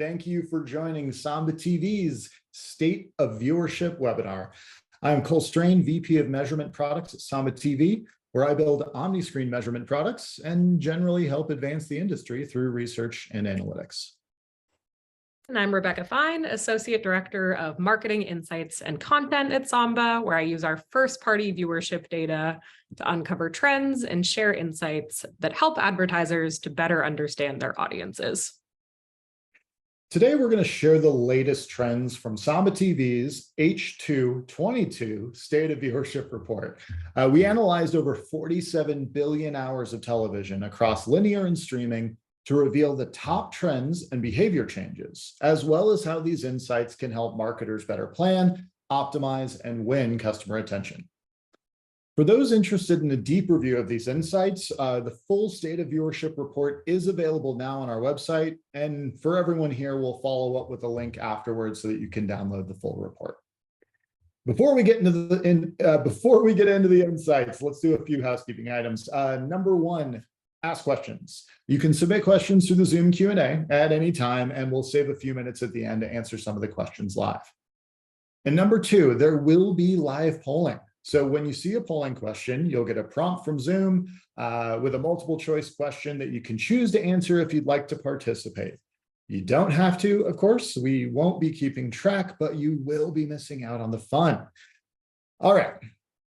Thank you for joining Samba TV's State of Viewership webinar. I'm Cole Strain, VP of Measurement Products at Samba TV, where I build omni-screen measurement products and generally help advance the industry through research and analytics. And I'm Rebecca Fine, Associate Director of Marketing Insights and Content at Samba, where I use our first-party viewership data to uncover trends and share insights that help advertisers to better understand their audiences. Today, we're going to share the latest trends from Samba TV's H2 22 State of Viewership Report. We analyzed over 47 billion hours of television across linear and streaming to reveal the top trends and behavior changes, as well as how these insights can help marketers better plan, optimize, and win customer attention. For those interested in a deeper view of these insights, the full State of Viewership Report is available now on our website. And for everyone here, we'll follow up with a link afterwards so that you can download the full report. Before we get into the insights, let's do a few housekeeping items. Number one, ask questions. You can submit questions through the Zoom Q&A at any time, and we'll save a few minutes at the end to answer some of the questions live. And number two, there will be live polling. So when you see a polling question, you'll get a prompt from Zoom with a multiple choice question that you can choose to answer if you'd like to participate. You don't have to, of course. We won't be keeping track, but you will be missing out on the fun. All right,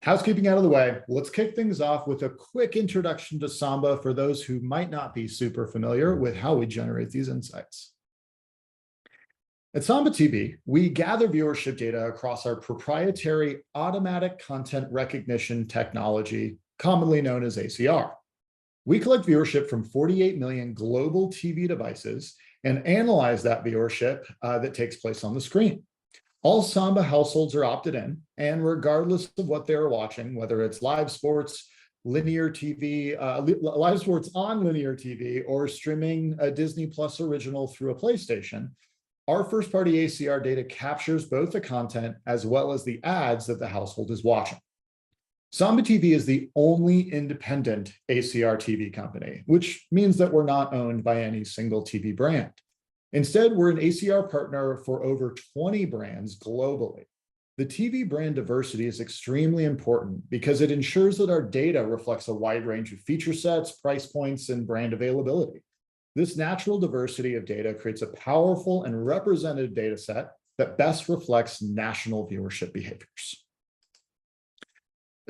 housekeeping out of the way. Let's kick things off with a quick introduction to Samba for those who might not be super familiar with how we generate these insights. At Samba TV, we gather viewership data across our proprietary automatic content recognition technology, commonly known as ACR. We collect viewership from 48 million global TV devices and analyze that viewership that takes place on the screen. All Samba households are opted in, and regardless of what they're watching, whether it's live sports, linear TV, live sports on linear TV, or streaming a Disney Plus original through a PlayStation, our first-party ACR data captures both the content as well as the ads that the household is watching. Samba TV is the only independent ACR TV company, which means that we're not owned by any single TV brand. Instead, we're an ACR partner for over 20 brands globally. The TV brand diversity is extremely important because it ensures that our data reflects a wide range of feature sets, price points, and brand availability. This natural diversity of data creates a powerful and representative data set that best reflects national viewership behaviors.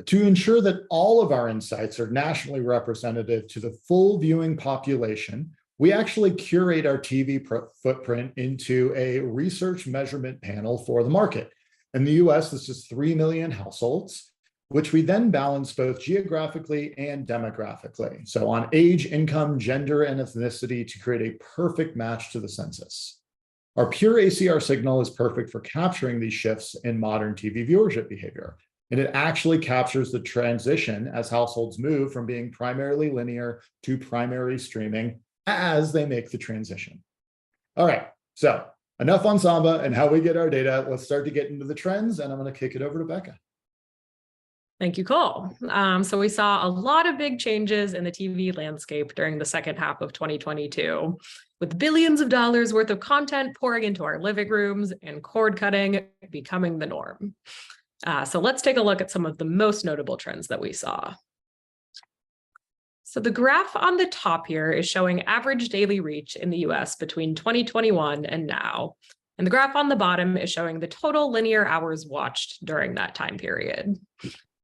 To ensure that all of our insights are nationally representative to the full viewing population, we actually curate our TV footprint into a research measurement panel for the market. In the US, this is 3 million households, which we then balance both geographically and demographically. So on age, income, gender, and ethnicity to create a perfect match to the census. Our pure ACR signal is perfect for capturing these shifts in modern TV viewership behavior. And it actually captures the transition as households move from being primarily linear to primary streaming as they make the transition. All right, so enough on Samba and how we get our data. Let's start to get into the trends, and I'm going to kick it over to Becca. Thank you, Cole. So we saw a lot of big changes in the TV landscape during the second half of 2022, with billions of dollars worth of content pouring into our living rooms and cord cutting becoming the norm. So let's take a look at some of the most notable trends that we saw. So the graph on the top here is showing average daily reach in the US between 2021 and now. And the graph on the bottom is showing the total linear hours watched during that time period.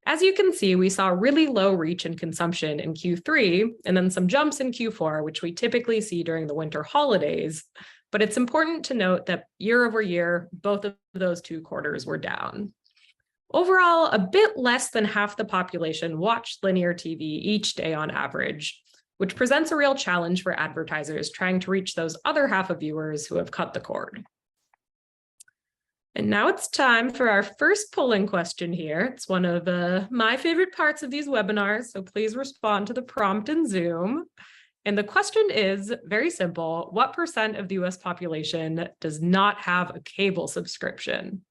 As you can see, we saw really low reach and consumption in Q3, and then some jumps in Q4, which we typically see during the winter holidays. But it's important to note that year over year, both of those two quarters were down. Overall, a bit less than half the population watched linear TV each day on average, which presents a real challenge for advertisers trying to reach those other half of viewers who have cut the cord. And now it's time for our first polling question here. It's one of my favorite parts of these webinars, so please respond to the prompt in Zoom. And the question is very simple. What % of the US population does not have a cable subscription?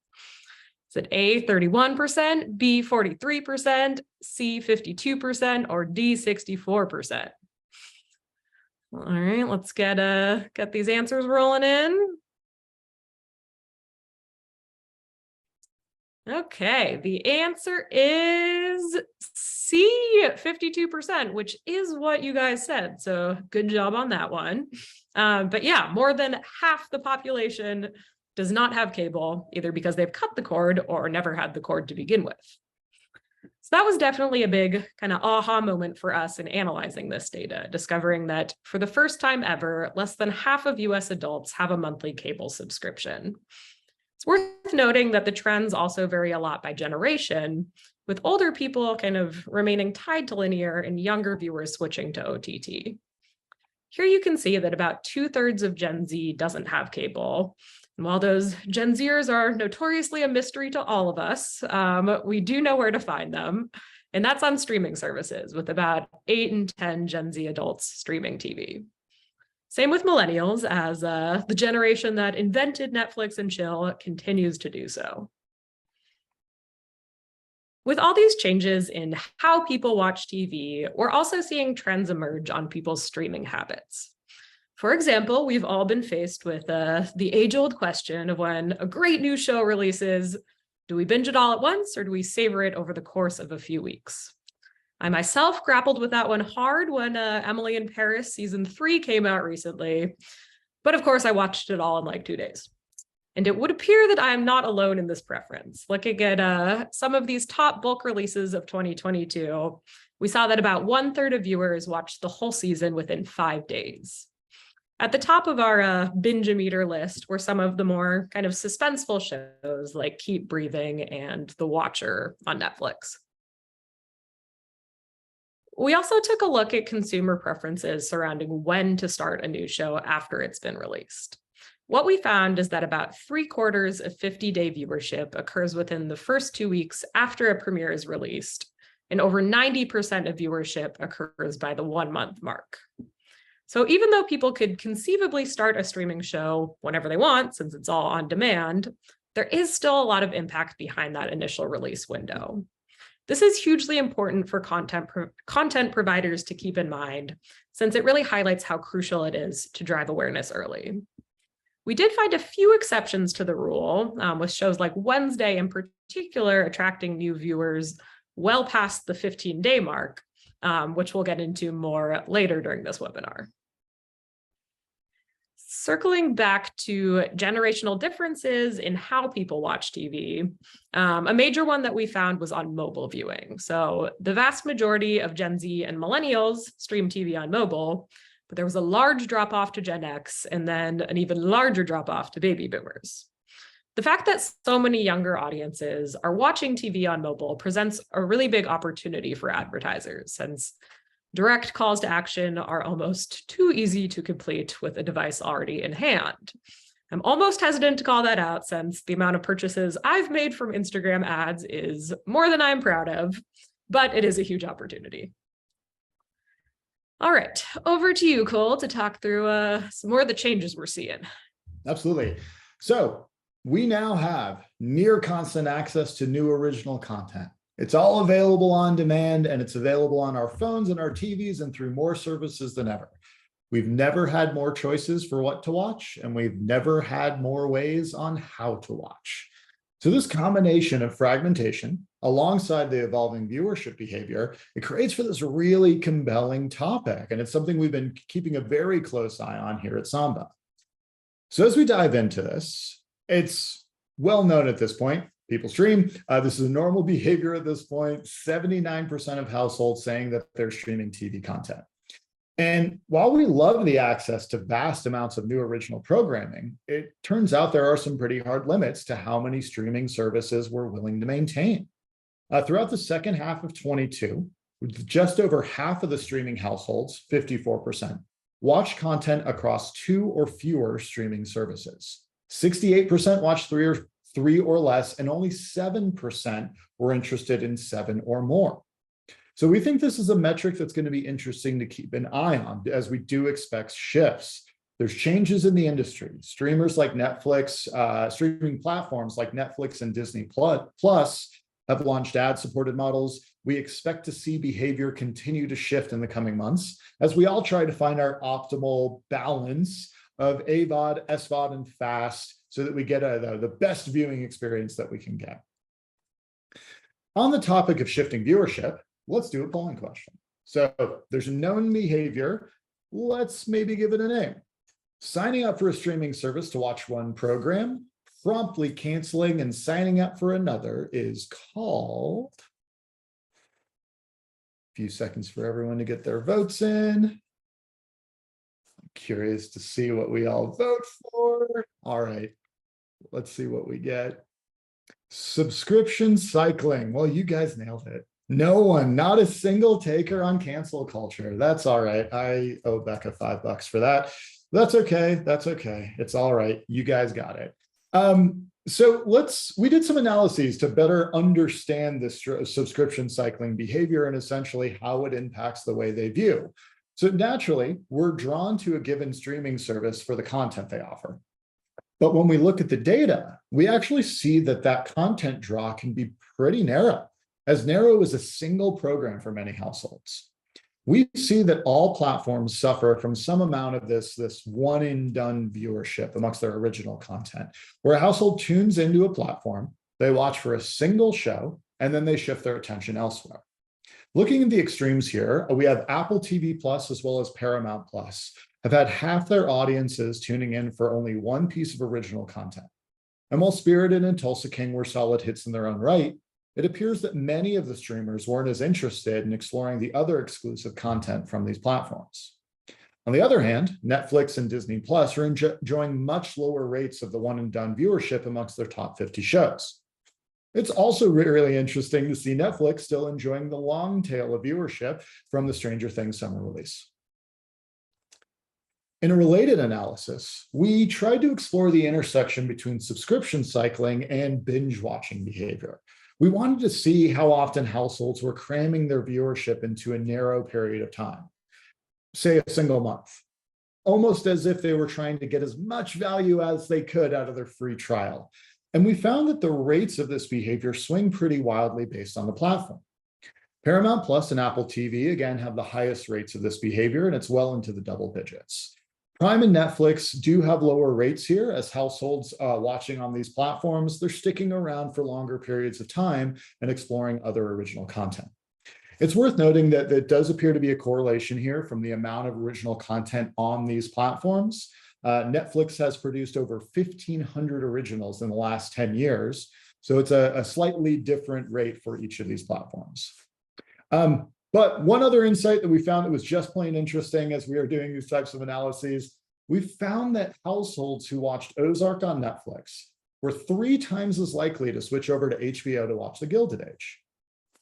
Is it A, 31%, B, 43%, C, 52%, or D, 64%? All right, let's get these answers rolling in. Okay, the answer is C, 52%, which is what you guys said. So good job on that one. But yeah, more than half the population does not have cable, either because they've cut the cord or never had the cord to begin with. So that was definitely a big kind of aha moment for us in analyzing this data, discovering that for the first time ever, less than half of US adults have a monthly cable subscription. It's worth noting that the trends also vary a lot by generation, with older people kind of remaining tied to linear and younger viewers switching to OTT. Here you can see that about 2/3 of Gen Z doesn't have cable. And while those Gen Zers are notoriously a mystery to all of us, we do know where to find them. And that's on streaming services, with about 8 in 10 Gen Z adults streaming TV. Same with millennials, as the generation that invented Netflix and chill continues to do so. With all these changes in how people watch TV, we're also seeing trends emerge on people's streaming habits. For example, we've all been faced with the age-old question of when a great new show releases, do we binge it all at once or do we savor it over the course of a few weeks? I myself grappled with that one hard when Emily in Paris season 3 came out recently, but of course I watched it all in like 2 days. And it would appear that I am not alone in this preference. Looking at some of these top bulk releases of 2022, we saw that about 1/3 of viewers watched the whole season within 5 days. At the top of our binge-o-meter list were some of the more kind of suspenseful shows like Keep Breathing and The Watcher on Netflix. We also took a look at consumer preferences surrounding when to start a new show after it's been released. What we found is that about 3/4 of 50-day viewership occurs within the first 2 weeks after a premiere is released, and over 90% of viewership occurs by the 1-month mark. So even though people could conceivably start a streaming show whenever they want, since it's all on demand, there is still a lot of impact behind that initial release window. This is hugely important for content providers to keep in mind, since it really highlights how crucial it is to drive awareness early. We did find a few exceptions to the rule, with shows like Wednesday in particular attracting new viewers well past the 15-day mark, which we'll get into more later during this webinar. Circling back to generational differences in how people watch TV, a major one that we found was on mobile viewing. So the vast majority of Gen Z and millennials stream TV on mobile, but there was a large drop off to Gen X and then an even larger drop off to baby boomers. The fact that so many younger audiences are watching TV on mobile presents a really big opportunity for advertisers, since direct calls to action are almost too easy to complete with a device already in hand. I'm almost hesitant to call that out, since the amount of purchases I've made from Instagram ads is more than I'm proud of, but it is a huge opportunity. All right, over to you, Cole, to talk through some more of the changes we're seeing. Absolutely. So we now have near constant access to new original content. It's all available on demand, and it's available on our phones and our TVs and through more services than ever. We've never had more choices for what to watch, and we've never had more ways on how to watch. So this combination of fragmentation alongside the evolving viewership behavior, it creates for this really compelling topic. And it's something we've been keeping a very close eye on here at Samba. So as we dive into this, it's well known at this point, people stream. This is a normal behavior at this point. 79% of households saying that they're streaming TV content. And while we love the access to vast amounts of new original programming, it turns out there are some pretty hard limits to how many streaming services we're willing to maintain. Throughout the second half of 22, just over half of the streaming households, 54%, watch content across 2 or fewer streaming services. 68% watched three or less, and only 7% were interested in 7 or more. So we think this is a metric that's going to be interesting to keep an eye on, as we do expect shifts. There's changes in the industry. Streamers like Netflix, streaming platforms like Netflix and Disney Plus have launched ad-supported models. We expect to see behavior continue to shift in the coming months as we all try to find our optimal balance of AVOD, SVOD, and FAST so that we get the best viewing experience that we can get. On the topic of shifting viewership, let's do a polling question. So there's a known behavior. Let's maybe give it a name. Signing up for a streaming service to watch one program, promptly canceling and signing up for another is called. A few seconds for everyone to get their votes in. I'm curious to see what we all vote for. All right, let's see what we get. Subscription cycling. Well, you guys nailed it. No one, not a single taker on cancel culture. That's all right. I owe Becca $5 for that. That's okay. That's okay. It's all right. You guys got it. So we did some analyses to better understand this subscription cycling behavior and essentially how it impacts the way they view. So naturally, we're drawn to a given streaming service for the content they offer. But when we look at the data, we actually see that that content draw can be pretty narrow as a single program for many households. We see that all platforms suffer from some amount of this one and done viewership amongst their original content, where a household tunes into a platform, they watch for a single show, and then they shift their attention elsewhere. Looking at the extremes here, we have Apple TV Plus as well as Paramount Plus have had half their audiences tuning in for only one piece of original content. And while Spirited and Tulsa King were solid hits in their own right, it appears that many of the streamers weren't as interested in exploring the other exclusive content from these platforms. On the other hand, Netflix and Disney Plus are enjoying much lower rates of the one and done viewership amongst their top 50 shows. It's also really interesting to see Netflix still enjoying the long tail of viewership from the Stranger Things summer release. In a related analysis, we tried to explore the intersection between subscription cycling and binge watching behavior. We wanted to see how often households were cramming their viewership into a narrow period of time, say a single month, almost as if they were trying to get as much value as they could out of their free trial. And we found that the rates of this behavior swing pretty wildly based on the platform. Paramount Plus and Apple TV, again, have the highest rates of this behavior, and it's well into the double digits. Prime and Netflix do have lower rates here as households watching on these platforms, they're sticking around for longer periods of time and exploring other original content. It's worth noting that there does appear to be a correlation here from the amount of original content on these platforms. Netflix has produced over 1,500 originals in the last 10 years. So it's a slightly different rate for each of these platforms. But one other insight that we found that was just plain interesting as we are doing these types of analyses, we found that households who watched Ozark on Netflix were 3 times as likely to switch over to HBO to watch The Gilded Age.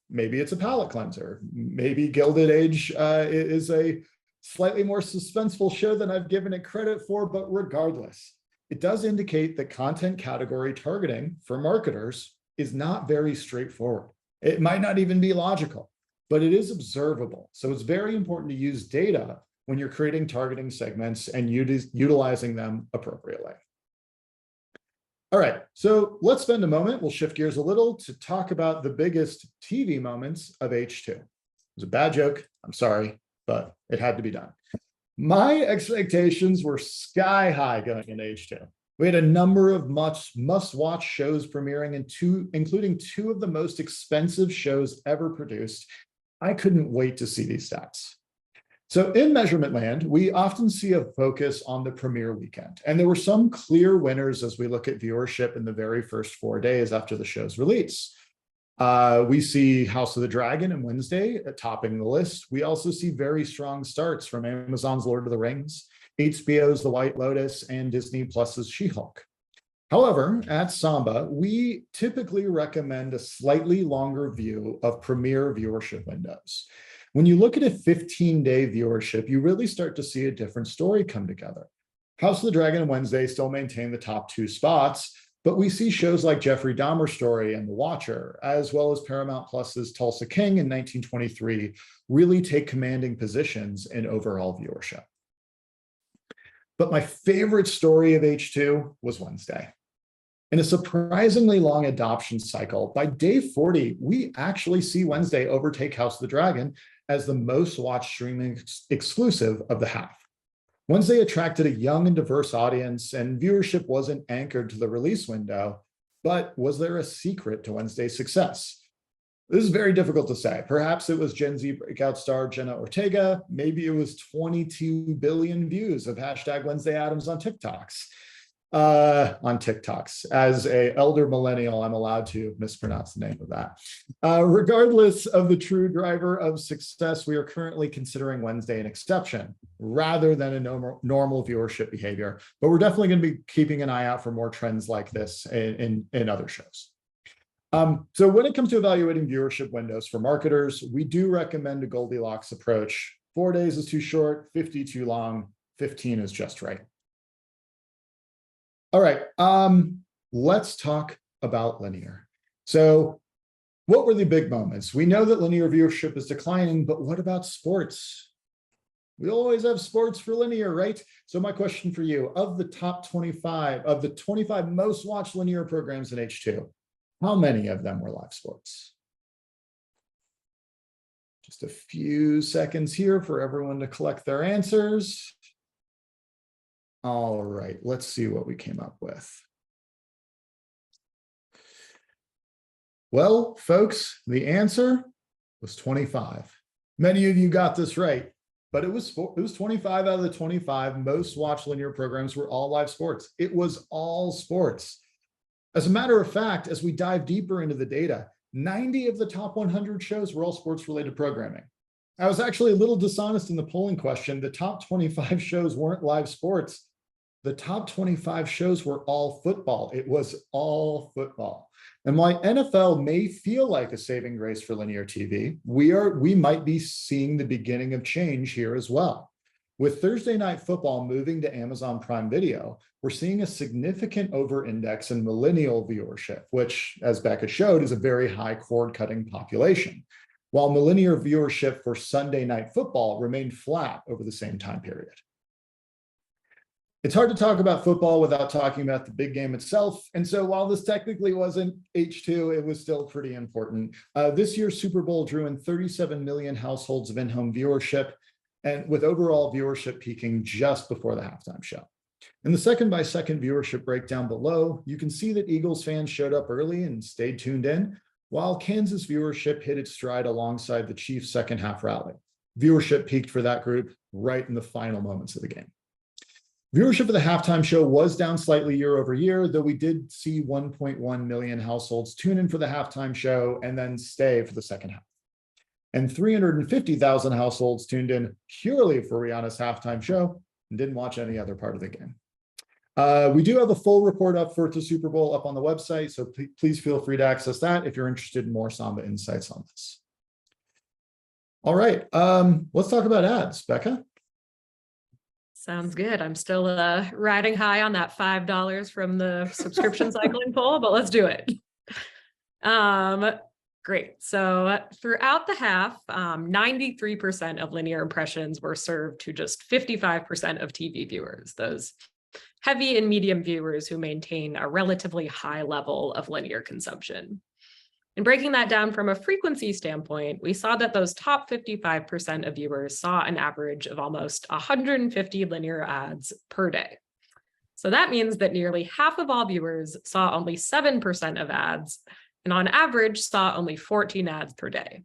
Maybe it's a palate cleanser. Maybe Gilded Age is a slightly more suspenseful show than I've given it credit for, but regardless, it does indicate that content category targeting for marketers is not very straightforward. It might not even be logical, but it is observable. So it's very important to use data when you're creating targeting segments and utilizing them appropriately. All right, so let's spend a moment. We'll shift gears a little to talk about the biggest TV moments of H2. It was a bad joke, I'm sorry, but it had to be done. My expectations were sky high going into H2. We had a number of must-watch shows premiering, including 2 of the most expensive shows ever produced. I couldn't wait to see these stats. So in measurement land, we often see a focus on the premiere weekend, and there were some clear winners as we look at viewership in the very first 4 days after the show's release. We see House of the Dragon and Wednesday topping the list. We also see very strong starts from Amazon's Lord of the Rings, HBO's The White Lotus, and Disney Plus's She-Hulk. However, at Samba, we typically recommend a slightly longer view of premiere viewership windows. When you look at a 15-day viewership, you really start to see a different story come together. House of the Dragon and Wednesday still maintain the top 2 spots, but we see shows like Jeffrey Dahmer's Story and The Watcher, as well as Paramount Plus's Tulsa King in 1923, really take commanding positions in overall viewership. But my favorite story of H2 was Wednesday. In a surprisingly long adoption cycle, by day 40, we actually see Wednesday overtake House of the Dragon as the most watched streaming exclusive of the half. Wednesday attracted a young and diverse audience, and viewership wasn't anchored to the release window, but was there a secret to Wednesday's success? This is very difficult to say. Perhaps it was Gen Z breakout star Jenna Ortega. Maybe it was 22 billion views of hashtag Wednesday Addams on TikToks. As a elder millennial, I'm allowed to mispronounce the name of that. Regardless of the true driver of success, we are currently considering Wednesday an exception rather than a normal viewership behavior. But we're definitely going to be keeping an eye out for more trends like this in other shows. So when it comes to evaluating viewership windows for marketers, we do recommend a Goldilocks approach. 4 days is too short, 50 too long, 15 is just right. All right, let's talk about linear. So what were the big moments? We know that linear viewership is declining, but what about sports? We always have sports for linear, right? So my question for you, of the top 25, of the 25 most watched linear programs in H2, how many of them were live sports? Just a few seconds here for everyone to collect their answers. All right, let's see what we came up with. Well, folks, the answer was 25. Many of you got this right, but it was 25 out of the 25 most watched linear programs were all live sports. It was all sports. As a matter of fact, as we dive deeper into the data, 90 of the top 100 shows were all sports-related programming. I was actually a little dishonest in the polling question. The top 25 shows weren't live sports. The top 25 shows were all football. It was all football. And while NFL may feel like a saving grace for linear TV, we might be seeing the beginning of change here as well. With Thursday Night Football moving to Amazon Prime Video, we're seeing a significant over-index in millennial viewership, which, as Becca showed, is a very high cord-cutting population, while millennial viewership for Sunday Night Football remained flat over the same time period. It's hard to talk about football without talking about the big game itself. And so while this technically wasn't H2, it was still pretty important. This year's Super Bowl drew in 37 million households of in-home viewership, and with overall viewership peaking just before the halftime show. In the second-by-second viewership breakdown below, you can see that Eagles fans showed up early and stayed tuned in, while Kansas viewership hit its stride alongside the Chiefs' second-half rally. Viewership peaked for that group right in the final moments of the game. Viewership of the halftime show was down slightly year over year, though we did see 1.1 million households tune in for the halftime show and then stay for the second half. And 350,000 households tuned in purely for Rihanna's halftime show and didn't watch any other part of the game. We do have a full report up for the Super Bowl up on the website, so please feel free to access that if you're interested in more Samba insights on this. All right, let's talk about ads. Becca? Sounds good. I'm still riding high on that $5 from the subscription cycling poll, but let's do it. Great. So throughout the half, 93% of linear impressions were served to just 55% of TV viewers, those heavy and medium viewers who maintain a relatively high level of linear consumption. And breaking that down from a frequency standpoint, we saw that those top 55% of viewers saw an average of almost 150 linear ads per day. So that means that nearly half of all viewers saw only 7% of ads, and on average saw only 14 ads per day.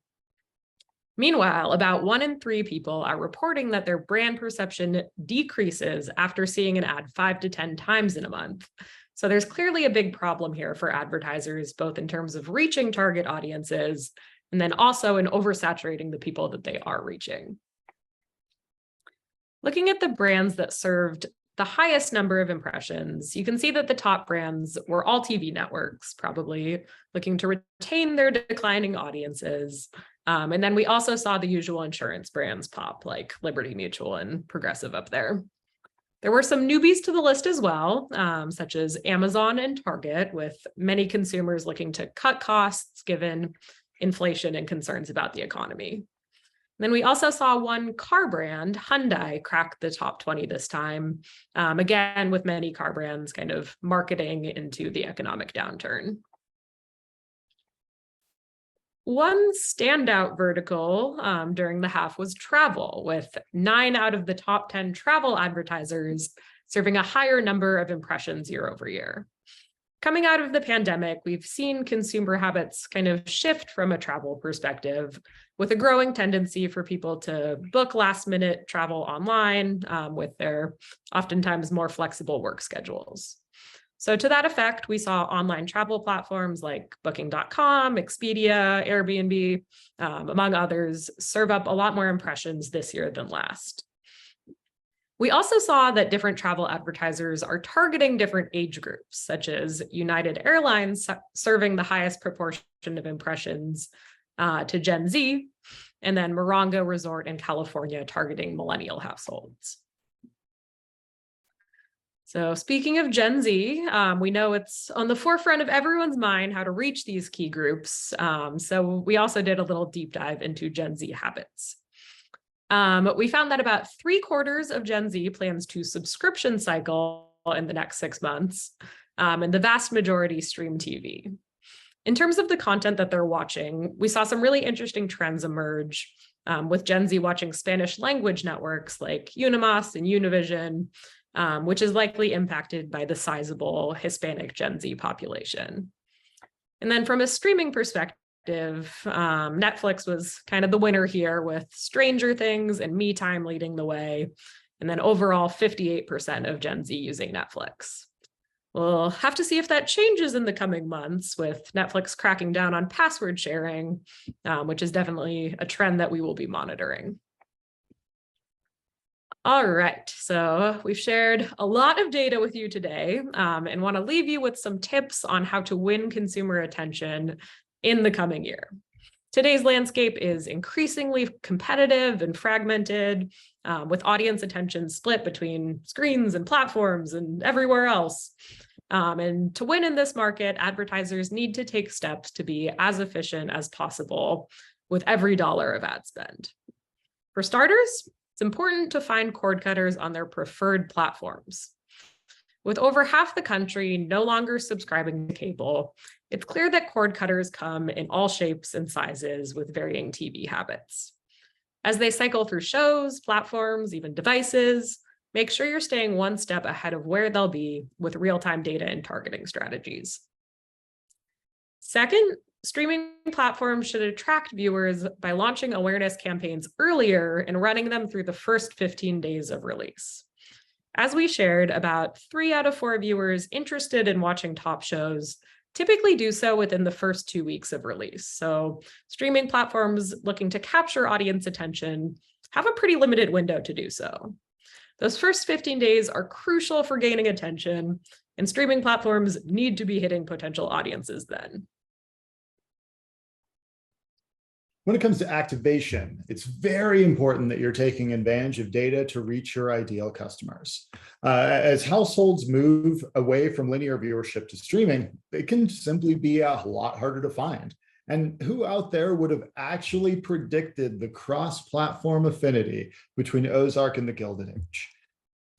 Meanwhile, about 1 in 3 people are reporting that their brand perception decreases after seeing an ad 5 to 10 times in a month. So there's clearly a big problem here for advertisers, both in terms of reaching target audiences and then also in oversaturating the people that they are reaching. Looking at the brands that served the highest number of impressions, you can see that the top brands were all TV networks, probably looking to retain their declining audiences. And then we also saw the usual insurance brands pop, like Liberty Mutual and Progressive up there. There were some newbies to the list as well, such as Amazon and Target, with many consumers looking to cut costs given inflation and concerns about the economy. Then we also saw one car brand, Hyundai, crack the top 20 this time, again, with many car brands kind of marketing into the economic downturn. One standout vertical during the half was travel, with 9 out of the top 10 travel advertisers serving a higher number of impressions year over year. Coming out of the pandemic, we've seen consumer habits kind of shift from a travel perspective, with a growing tendency for people to book last-minute travel online with their oftentimes more flexible work schedules. So to that effect, we saw online travel platforms like Booking.com, Expedia, Airbnb, among others, serve up a lot more impressions this year than last. We also saw that different travel advertisers are targeting different age groups, such as United Airlines serving the highest proportion of impressions to Gen Z, and then Morongo Resort in California targeting millennial households. So speaking of Gen Z, we know it's on the forefront of everyone's mind how to reach these key groups. So we also did a little deep dive into Gen Z habits. We found that about 3/4 of Gen Z plans to subscription cycle in the next 6 months, and the vast majority stream TV. In terms of the content that they're watching, we saw some really interesting trends emerge, with Gen Z watching Spanish language networks like Unimas and Univision, which is likely impacted by the sizable Hispanic Gen Z population. And then from a streaming perspective, Netflix was kind of the winner here, with Stranger Things and Me Time leading the way. And then overall, 58% of Gen Z using Netflix. We'll have to see if that changes in the coming months, with Netflix cracking down on password sharing, which is definitely a trend that we will be monitoring. All right, so we've shared a lot of data with you today, and want to leave you with some tips on how to win consumer attention in the coming year. Today's landscape is increasingly competitive and fragmented, with audience attention split between screens and platforms and everywhere else. And to win in this market, advertisers need to take steps to be as efficient as possible with every dollar of ad spend. For starters, it's important to find cord cutters on their preferred platforms. With over half the country no longer subscribing to cable, it's clear that cord cutters come in all shapes and sizes with varying TV habits. As they cycle through shows, platforms, even devices, make sure you're staying one step ahead of where they'll be with real-time data and targeting strategies. Second, streaming platforms should attract viewers by launching awareness campaigns earlier and running them through the first 15 days of release. As we shared, about 3 out of 4 viewers interested in watching top shows typically do so within the first 2 weeks of release. So streaming platforms looking to capture audience attention have a pretty limited window to do so. Those first 15 days are crucial for gaining attention, and streaming platforms need to be hitting potential audiences then. When it comes to activation, it's very important that you're taking advantage of data to reach your ideal customers. As households move away from linear viewership to streaming, it can simply be a lot harder to find. And who out there would have actually predicted the cross-platform affinity between Ozark and the Gilded Age?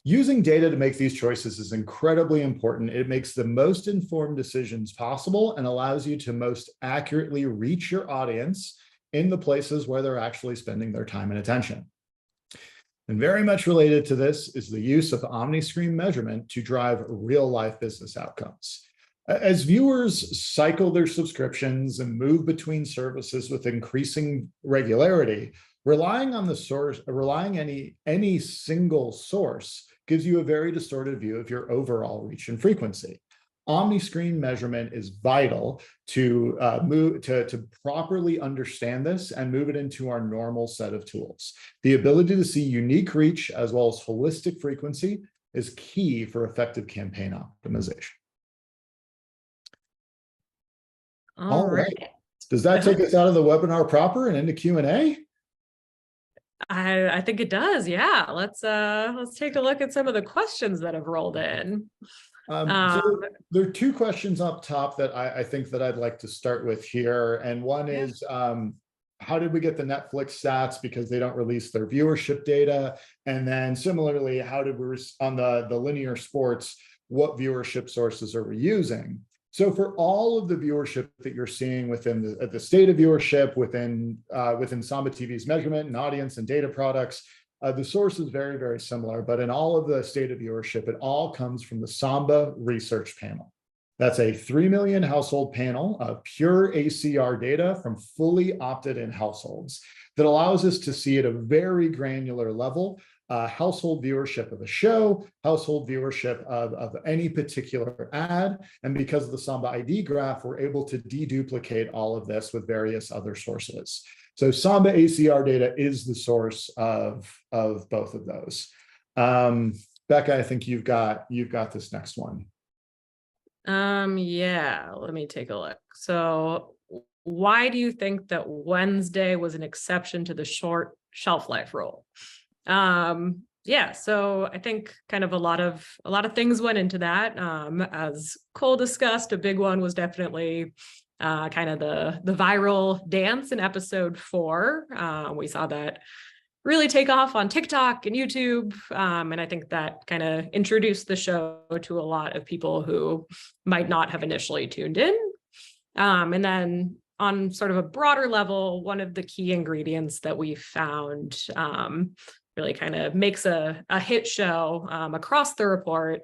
Using data to make these choices is incredibly important. It makes the most informed decisions possible and allows you to most accurately reach your audience in the places where they're actually spending their time and attention. And very much related to this is the use of omni-screen measurement to drive real-life business outcomes. As viewers cycle their subscriptions and move between services with increasing regularity, relying on any single source gives you a very distorted view of your overall reach and frequency. Omni-screen measurement is vital to properly understand this and move it into our normal set of tools. The ability to see unique reach as well as holistic frequency is key for effective campaign optimization. All right. Does that take us out of the webinar proper and into Q&A? I think it does. Yeah. Let's take a look at some of the questions that have rolled in. So there are 2 questions up top that I think that I'd like to start with here. And one is, how did we get the Netflix stats? Because they don't release their viewership data. And then similarly, how did we, on the linear sports, what viewership sources are we using? So for all of the viewership that you're seeing within the state of viewership, within Samba TV's measurement and audience and data products, the source is very, very similar, but in all of the state of viewership, it all comes from the Samba research panel. That's a 3 million household panel of pure ACR data from fully opted-in households that allows us to see at a very granular level household viewership of a show, household viewership of any particular ad. And because of the Samba ID graph, we're able to deduplicate all of this with various other sources. So Samba ACR data is the source of both of those. Becca, I think you've got this next one. Yeah, let me take a look. So why do you think that Wednesday was an exception to the short shelf life rule? Yeah, so I think kind of a lot of things went into that. As Cole discussed, a big one was definitely kind of the viral dance in episode 4. We saw that really take off on TikTok and YouTube. And I think that kind of introduced the show to a lot of people who might not have initially tuned in. And then on sort of a broader level, one of the key ingredients that we found really kind of makes a hit show across the report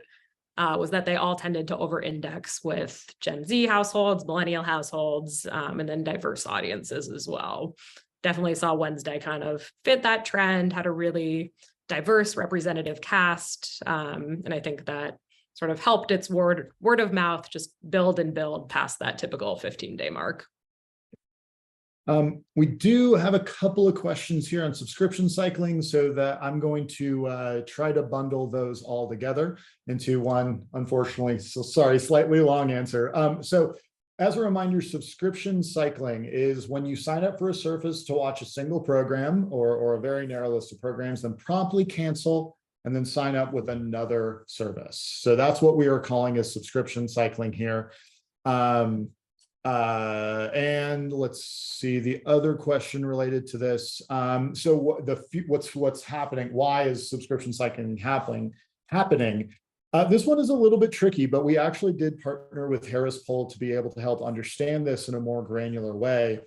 was that they all tended to over-index with Gen Z households, millennial households, and then diverse audiences as well. Definitely saw Wednesday kind of fit that trend, had a really diverse representative cast. And I think that sort of helped its word of mouth just build and build past that typical 15-day mark. We do have a couple of questions here on subscription cycling, so that I'm going to try to bundle those all together into one, unfortunately, so sorry, slightly long answer. So as a reminder, subscription cycling is when you sign up for a service to watch a single program or a very narrow list of programs, then promptly cancel and then sign up with another service. So that's what we are calling a subscription cycling here. And let's see the other question related to this. So what's happening? Why is subscription cycling happening? This one is a little bit tricky, but we actually did partner with Harris Poll to be able to help understand this in a more granular way.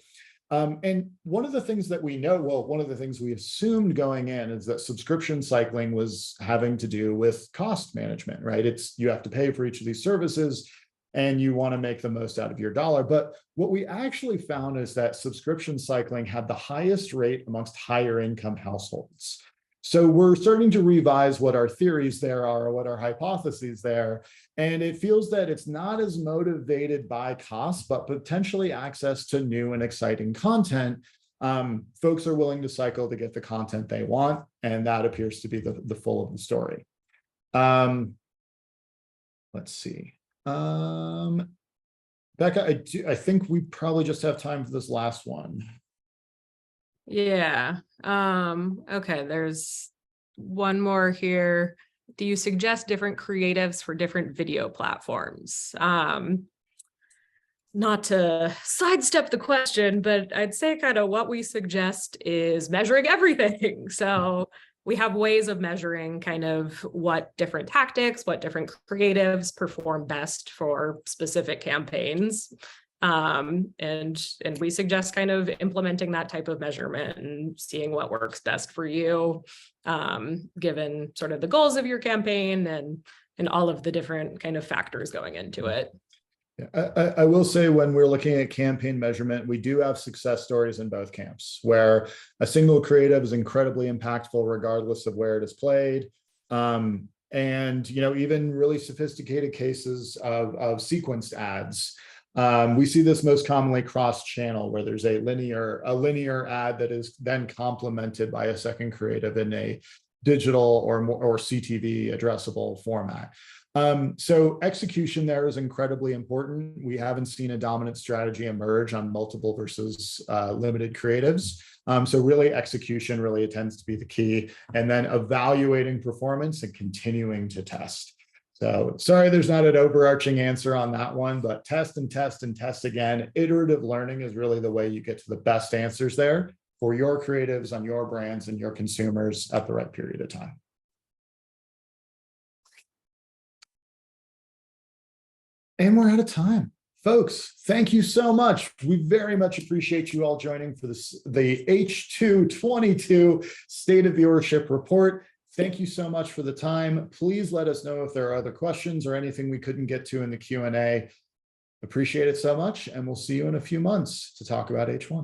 And one of the things that we know, well, one of the things we assumed going in is that subscription cycling was having to do with cost management, right? You have to pay for each of these services and you want to make the most out of your dollar. But what we actually found is that subscription cycling had the highest rate amongst higher income households. So we're starting to revise what our theories there are, or what our hypotheses there. And it feels that it's not as motivated by cost, but potentially access to new and exciting content. Folks are willing to cycle to get the content they want. And that appears to be the full of the story. Let's see. Becca, I think we probably just have time for this last one. Yeah. Okay, there's one more here. Do you suggest different creatives for different video platforms? Not to sidestep the question, but I'd say kind of what we suggest is measuring everything. So we have ways of measuring kind of what different tactics, what different creatives perform best for specific campaigns. And we suggest kind of implementing that type of measurement and seeing what works best for you, given sort of the goals of your campaign and all of the different kind of factors going into it. Yeah, I will say when we're looking at campaign measurement, we do have success stories in both camps where a single creative is incredibly impactful regardless of where it is played. And, even really sophisticated cases of sequenced ads. We see this most commonly cross-channel, where there's a linear ad that is then complemented by a second creative in a digital or CTV addressable format. So execution there is incredibly important. We haven't seen a dominant strategy emerge on multiple versus limited creatives. So really execution really tends to be the key, and then evaluating performance and continuing to test. So sorry, there's not an overarching answer on that one, but test and test and test again. Iterative learning is really the way you get to the best answers there for your creatives on your brands and your consumers at the right period of time. And we're out of time. Folks, thank you so much. We very much appreciate you all joining for the H222 State of Viewership Report. Thank you so much for the time. Please let us know if there are other questions or anything we couldn't get to in the Q&A. Appreciate it so much, and we'll see you in a few months to talk about H1.